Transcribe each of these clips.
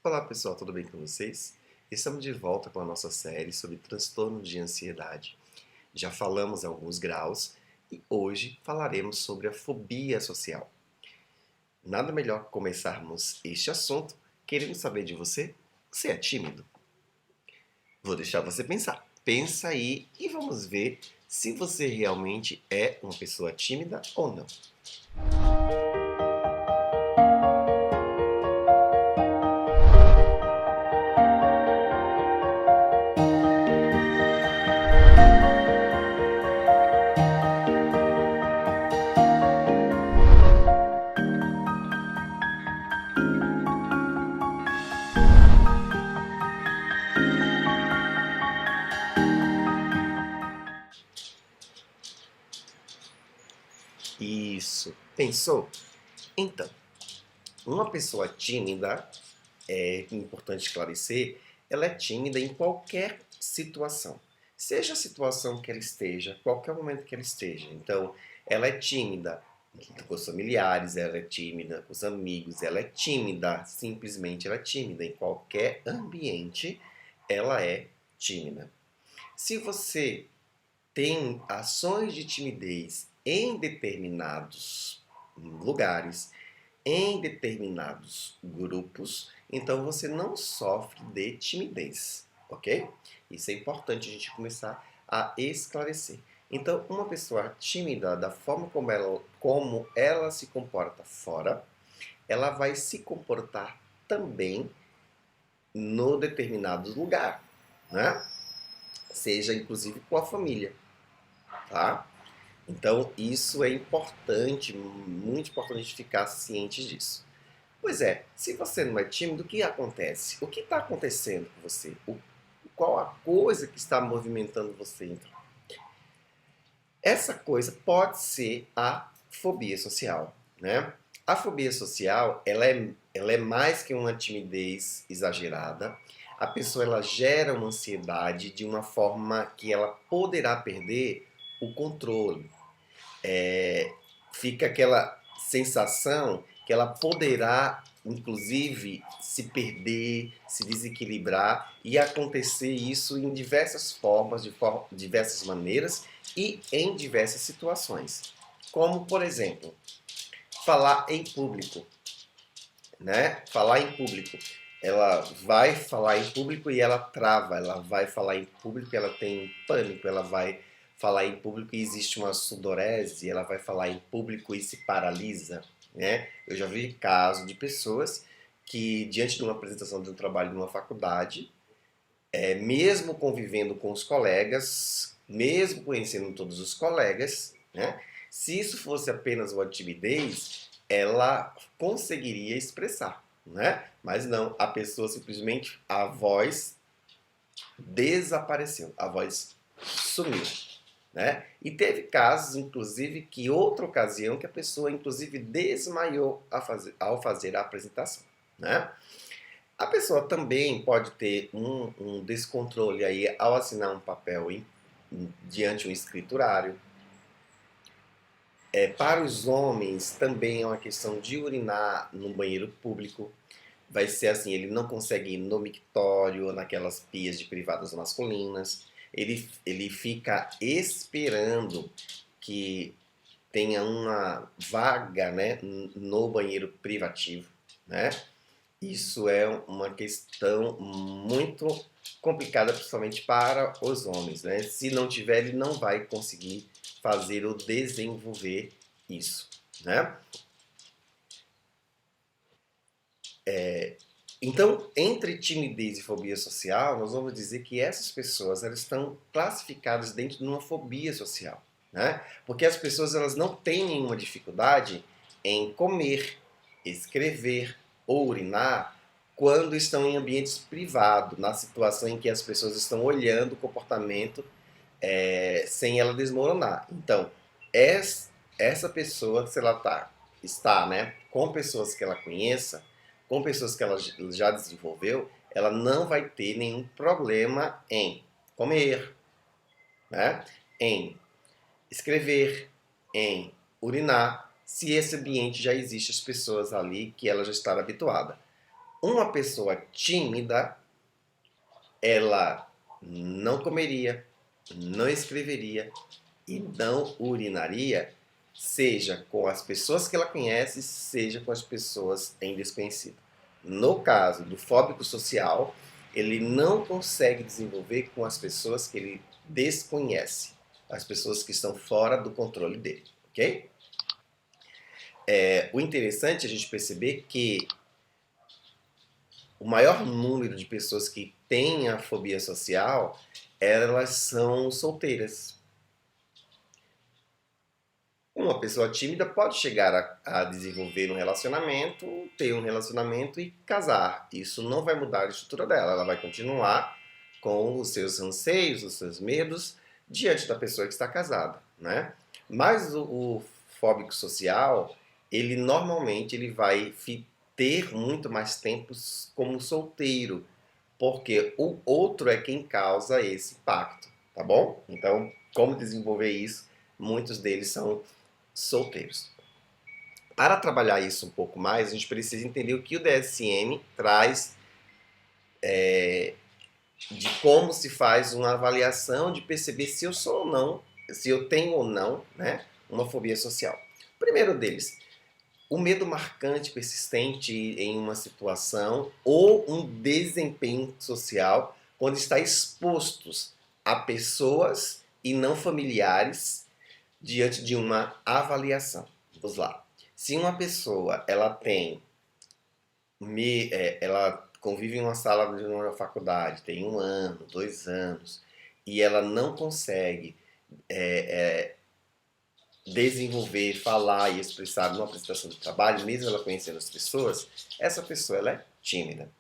Olá pessoal, tudo bem com vocês? Estamos de volta com a nossa série sobre transtorno de ansiedade. Já falamos alguns graus e hoje falaremos sobre a fobia social. Nada melhor que começarmos este assunto querendo saber de você. Você é tímido? Vou deixar você pensar. Pensa aí e vamos ver se você realmente é uma pessoa tímida ou não. Isso. Pensou? Então, uma pessoa tímida, é importante esclarecer, ela é tímida em qualquer situação. Seja a situação que ela esteja, qualquer momento que ela esteja. Então, ela é tímida com os familiares, ela é tímida com os amigos, ela é tímida, simplesmente ela é tímida. Em qualquer ambiente, ela é tímida. Se você tem ações de timidez em determinados lugares, em determinados grupos, então você não sofre de timidez, ok? Isso é importante a gente começar a esclarecer. Então, uma pessoa tímida, da forma como ela se comporta fora, ela vai se comportar também no determinado lugar, né? Seja inclusive com a família, tá? Então, isso é importante, muito importante a gente ficar ciente disso. Pois é, se você não é tímido, o que acontece? O que está acontecendo com você? Qual a coisa que está movimentando você? Então, essa coisa pode ser a fobia social, né? A fobia social, ela é mais que uma timidez exagerada. A pessoa ela gera uma ansiedade de uma forma que ela poderá perder o controle. Fica aquela sensação que ela poderá, inclusive, se perder, se desequilibrar e acontecer isso em diversas formas, diversas maneiras e em diversas situações. Como, por exemplo, falar em público, né? Falar em público. Ela vai falar em público e ela trava, ela vai falar em público e ela tem pânico, ela vai falar em público e existe uma sudorese, ela vai falar em público e se paralisa, né? Eu já vi casos de pessoas que, diante de uma apresentação de um trabalho numa faculdade, mesmo convivendo com os colegas, mesmo conhecendo todos os colegas, né? Se isso fosse apenas uma timidez, ela conseguiria expressar, né? Mas não, a pessoa simplesmente, a voz desapareceu, a voz sumiu, né? E teve casos, inclusive, que outra ocasião que a pessoa, inclusive, desmaiou ao fazer a apresentação, né? A pessoa também pode ter um descontrole aí ao assinar um papel diante de um escriturário. Para os homens também é uma questão de urinar no banheiro público. Vai ser assim, ele não consegue ir no mictório, naquelas pias de privadas masculinas. Ele fica esperando que tenha uma vaga, né, no banheiro privativo, né? Isso é uma questão muito complicada, principalmente para os homens, né? Se não tiver, ele não vai conseguir fazer ou desenvolver isso, né? Então, entre timidez e fobia social, nós vamos dizer que essas pessoas elas estão classificadas dentro de uma fobia social, né? Porque as pessoas elas não têm nenhuma dificuldade em comer, escrever ou urinar quando estão em ambientes privados, na situação em que as pessoas estão olhando o comportamento sem ela desmoronar. Então, essa pessoa, se ela está, né, com pessoas que ela conheça, com pessoas que ela já desenvolveu, ela não vai ter nenhum problema em comer, né, em escrever, em urinar, se esse ambiente já existe as pessoas ali que ela já está habituada. Uma pessoa tímida, ela não comeria, não escreveria e não urinaria, seja com as pessoas que ela conhece, seja com as pessoas em desconhecido. No caso do fóbico social, ele não consegue desenvolver com as pessoas que ele desconhece, as pessoas que estão fora do controle dele, ok? O interessante é a gente perceber que o maior número de pessoas que têm a fobia social, elas são solteiras. Uma pessoa tímida pode chegar a desenvolver um relacionamento, ter um relacionamento e casar. Isso não vai mudar a estrutura dela. Ela vai continuar com os seus anseios, os seus medos diante da pessoa que está casada, né? Mas o fóbico social, ele normalmente ele vai ter muito mais tempo como solteiro, porque o outro é quem causa esse impacto, tá bom? Então, como desenvolver isso? Muitos deles são solteiros. Para trabalhar isso um pouco mais, a gente precisa entender o que o DSM traz de como se faz uma avaliação de perceber se eu sou ou não, se eu tenho ou não, né, uma fobia social. O primeiro deles, o medo marcante, persistente em uma situação ou um desempenho social quando está expostos a pessoas e não familiares diante de uma avaliação. Vamos lá. Se uma pessoa ela convive em uma sala de uma faculdade, tem 1 ano, 2 anos, e ela não consegue é, desenvolver, falar e expressar numa apresentação de trabalho, mesmo ela conhecendo as pessoas, essa pessoa ela é tímida.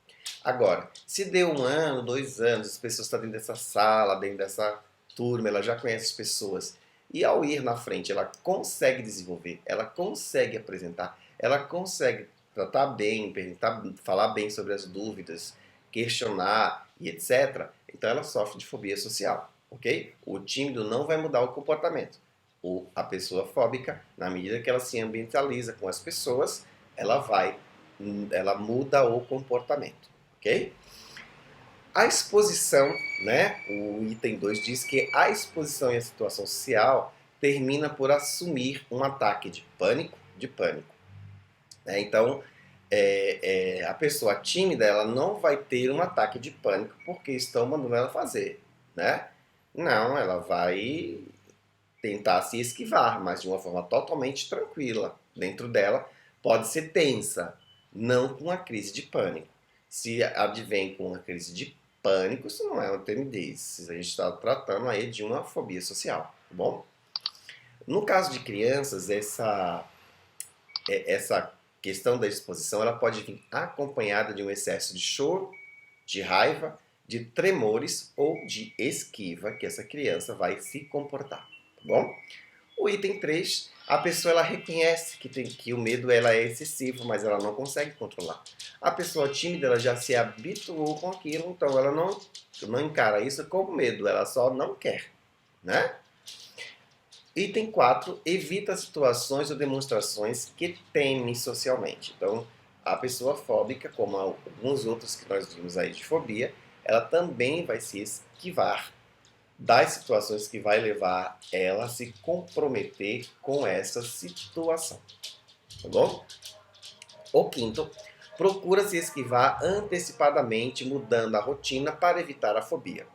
Agora, se deu 1 ano, 2 anos, as pessoas estão dentro dessa sala, dentro dessa turma, ela já conhece as pessoas, e ao ir na frente ela consegue desenvolver, ela consegue apresentar, ela consegue tratar bem, perguntar, falar bem sobre as dúvidas, questionar e etc. Então ela sofre de fobia social, ok? O tímido não vai mudar o comportamento. A pessoa fóbica, na medida que ela se ambientaliza com as pessoas, ela muda o comportamento, ok? A exposição, né? O item 2 diz que a exposição e a situação social termina por assumir um ataque de pânico. Né? Então, a pessoa tímida, ela não vai ter um ataque de pânico porque estão mandando ela fazer, né? Não, ela vai tentar se esquivar, mas de uma forma totalmente tranquila. Dentro dela pode ser tensa, não com uma crise de pânico. Se advém com uma crise de pânico, isso não é uma timidez. A gente está tratando aí de uma fobia social, tá bom? No caso de crianças, essa questão da exposição ela pode vir acompanhada de um excesso de choro, de raiva, de tremores ou de esquiva que essa criança vai se comportar, tá bom? O item 3, a pessoa ela reconhece que o medo ela é excessivo, mas ela não consegue controlar. A pessoa tímida ela já se habituou com aquilo, então ela não encara isso como medo, ela só não quer, né? Item 4, evita situações ou demonstrações que temem socialmente. Então, a pessoa fóbica, como alguns outros que nós vimos aí de fobia, ela também vai se esquivar das situações que vai levar ela a se comprometer com essa situação. Tá bom? O quinto, procura se esquivar antecipadamente, mudando a rotina para evitar a fobia.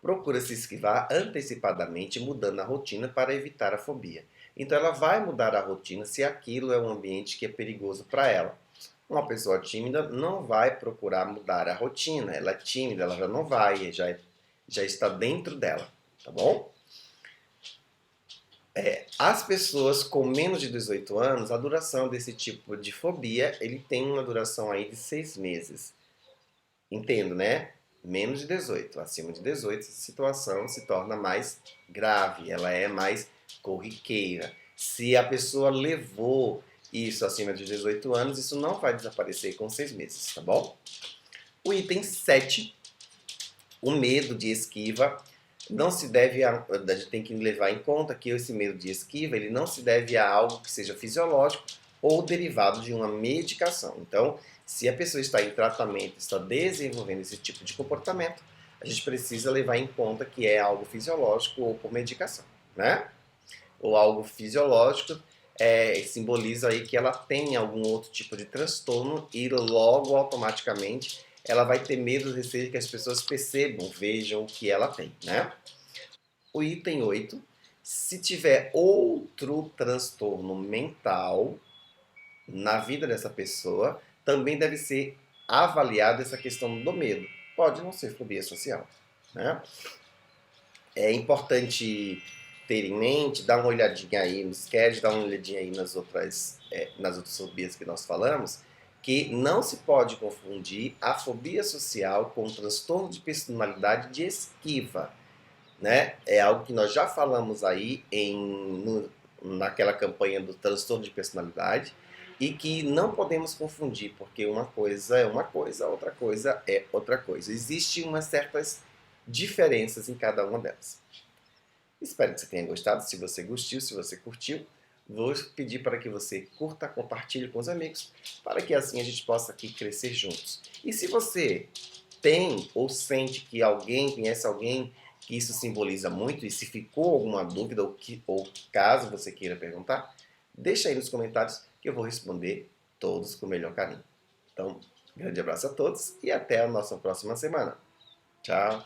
Procura se esquivar antecipadamente, mudando a rotina para evitar a fobia. Então ela vai mudar a rotina se aquilo é um ambiente que é perigoso para ela. Uma pessoa tímida não vai procurar mudar a rotina. Ela é tímida, ela já não vai, já está dentro dela, tá bom? As pessoas com menos de 18 anos, a duração desse tipo de fobia, ele tem uma duração aí de 6 meses. Entendo, né? Menos de 18. Acima de 18, essa situação se torna mais grave, ela é mais corriqueira. Se a pessoa levou isso acima de 18 anos, isso não vai desaparecer com 6 meses, tá bom? O item 7, o medo de esquiva, não se deve a gente tem que levar em conta que esse medo de esquiva, ele não se deve a algo que seja fisiológico ou derivado de uma medicação. Então, Se a pessoa está em tratamento, está desenvolvendo esse tipo de comportamento, a gente precisa levar em conta que é algo fisiológico ou por medicação, né? Ou algo fisiológico simboliza aí que ela tem algum outro tipo de transtorno e logo automaticamente ela vai ter medo, receio que as pessoas percebam, vejam o que ela tem, né? O item 8, se tiver outro transtorno mental na vida dessa pessoa, também deve ser avaliada essa questão do medo. Pode não ser fobia social, né? É importante ter em mente, dar uma olhadinha aí no SCAD, dar uma olhadinha aí nas outras fobias que nós falamos, que não se pode confundir a fobia social com o transtorno de personalidade de esquiva, né? É algo que nós já falamos aí naquela campanha do transtorno de personalidade e que não podemos confundir, porque uma coisa é uma coisa, outra coisa é outra coisa. Existem umas certas diferenças em cada uma delas. Espero que você tenha gostado. Se você gostou, se você curtiu, vou pedir para que você curta, compartilhe com os amigos, para que assim a gente possa aqui crescer juntos. E se você tem ou sente que alguém, conhece alguém que isso simboliza muito, e se ficou alguma dúvida ou caso você queira perguntar, deixa aí nos comentários que eu vou responder todos com o melhor carinho. Então, grande abraço a todos e até a nossa próxima semana. Tchau!